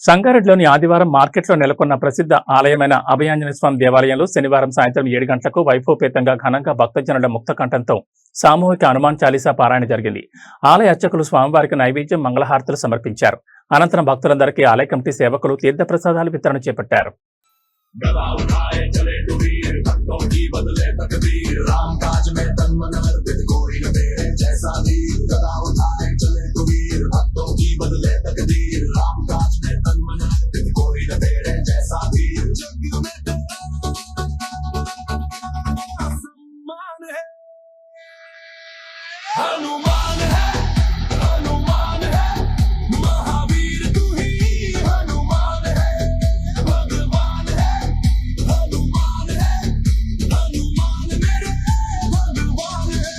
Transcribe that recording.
సంగారెడ్డిలోని ఆదివారం మార్కెట్లో నెలకొన్న ప్రసిద్ధ ఆలయమైన అభయాంజనేయ స్వామి దేవాలయంలో శనివారం సాయంత్రం 7 గంటలకు వైభవపేతంగా ఘనంగా భక్తజనుల ముక్తకంఠంతో సామూహిక హనుమాన్ చాలీసా పారాయణ జరిగింది. ఆలయ అర్చకులు స్వామివారికి నైవేద్యం, మంగళహారతులు సమర్పించారు. అనంతరం భక్తులందరికీ ఆలయ కమిటీ సేవకులు తీర్థప్రసాదాలు వితరణ చేపట్టారు. हनुमान है, हनुमान है, महावीर तू ही हनुमान है, भगवान है, हनुमान है, हनुमान मेरे भगवान है।